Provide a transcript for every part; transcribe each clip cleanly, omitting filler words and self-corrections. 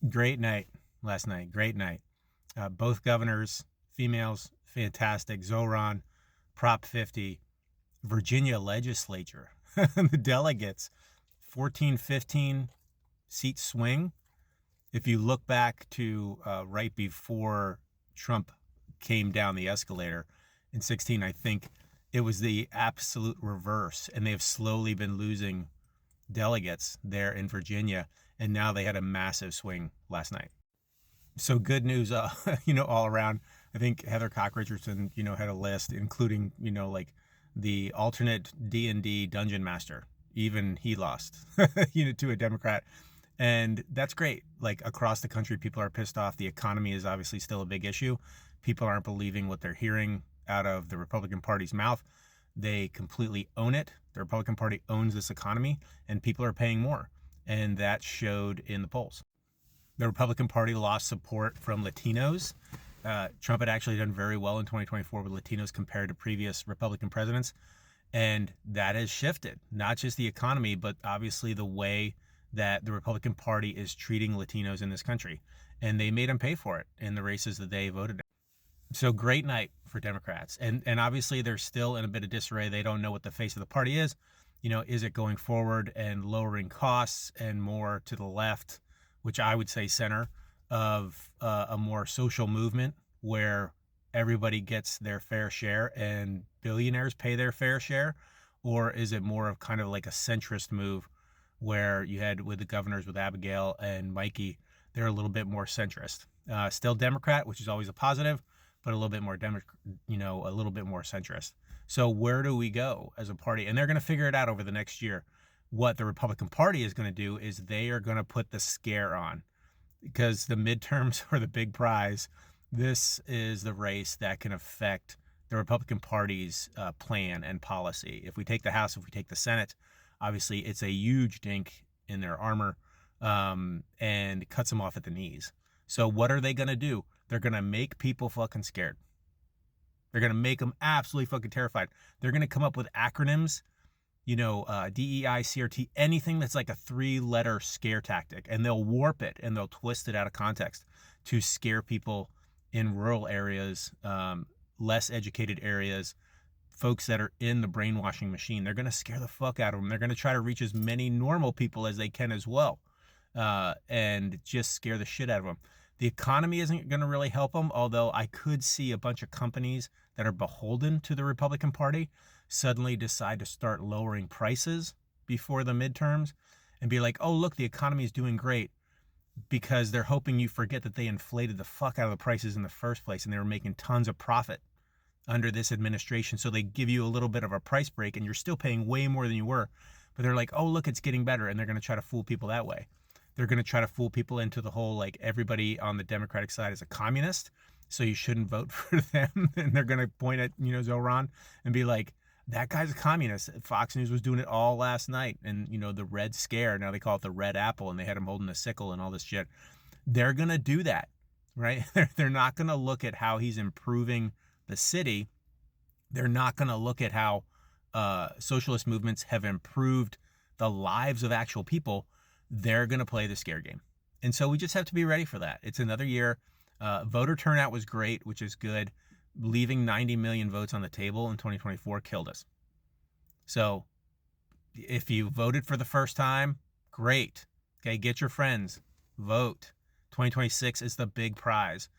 Great night last night. Great night. Both governors, females, fantastic. Zoran, Prop 50, Virginia legislature, the delegates, 14, 15 seat swing. If you look back to right before Trump came down the escalator in 16, I think it was the absolute reverse. And they've slowly been losing delegates there in Virginia. And now they had a massive swing last night. So good news, all around. I think Heather Cock Richardson, had a list, including, like the alternate D&D dungeon master. Even he lost, to a Democrat. And that's great. Like across the country, people are pissed off. The economy is obviously still a big issue. People aren't believing what they're hearing out of the Republican Party's mouth. They completely own it. The Republican Party owns this economy, and people are paying more. And that showed in the polls. The Republican Party lost support from Latinos. Trump had actually done very well in 2024 with Latinos compared to previous Republican presidents. And that has shifted, not just the economy, but obviously the way that the Republican Party is treating Latinos in this country. And they made them pay for it in the races that they voted in. So great night for Democrats. And obviously they're still in a bit of disarray. They don't know what the face of the party is. Is it going forward and lowering costs and more to the left, which I would say center of a more social movement where everybody gets their fair share and billionaires pay their fair share? Or is it more of kind of like a centrist move where you had with the governors, with Abigail and Mikey, they're a little bit more centrist. Still Democrat, which is always a positive, but a little bit more a little bit more centrist. So where do we go as a party? And they're going to figure it out over the next year. What the Republican Party is going to do is they are going to put the scare on, because the midterms are the big prize. This is the race that can affect the Republican Party's plan and policy. If we take the House, if we take the Senate, obviously it's a huge dink in their armor and cuts them off at the knees. So what are they going to do? They're going to make people fucking scared. They're going to make them absolutely fucking terrified. They're going to come up with acronyms, DEI, CRT, anything that's like a 3-letter scare tactic, and they'll warp it and they'll twist it out of context to scare people in rural areas, less educated areas, folks that are in the brainwashing machine. They're going to scare the fuck out of them. They're going to try to reach as many normal people as they can as well, and just scare the shit out of them. The economy isn't going to really help them, although I could see a bunch of companies that are beholden to the Republican Party suddenly decide to start lowering prices before the midterms and be like, oh, look, the economy is doing great, because they're hoping you forget that they inflated the fuck out of the prices in the first place and they were making tons of profit under this administration. So they give you a little bit of a price break and you're still paying way more than you were. But they're like, oh, look, it's getting better. And they're going to try to fool people that way. They're going to try to fool people into the whole, like, everybody on the Democratic side is a communist, so you shouldn't vote for them. And they're going to point at, Zoran and be like, that guy's a communist. Fox News was doing it all last night. And, the Red Scare, now they call it the Red Apple, and they had him holding a sickle and all this shit. They're going to do that, right? They're not going to look at how he's improving the city. They're not going to look at how socialist movements have improved the lives of actual people. They're going to play the scare game. And so we just have to be ready for that. It's another year. Voter turnout was great, which is good. Leaving 90 million votes on the table in 2024 killed us. So if you voted for the first time, great. Okay, get your friends, vote. 2026 is the big prize.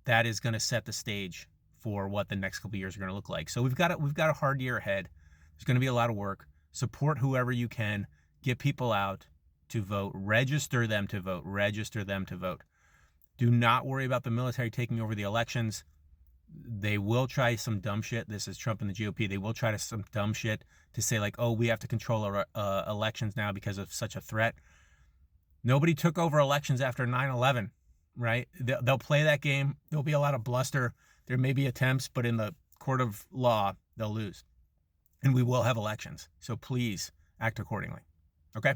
That is going to set the stage for what the next couple of years are going to look like. So we've got a hard year ahead. There's going to be a lot of work. Support whoever you can. Get people out to vote. Register them to vote. Register them to vote. Do not worry about the military taking over the elections. They will try some dumb shit. This is Trump and the GOP. They will try to some dumb shit to say like, oh, we have to control our elections now because of such a threat. Nobody took over elections after 9/11, right? They'll play that game. There'll be a lot of bluster. There may be attempts, but in the court of law, they'll lose. And we will have elections. So please act accordingly. Okay?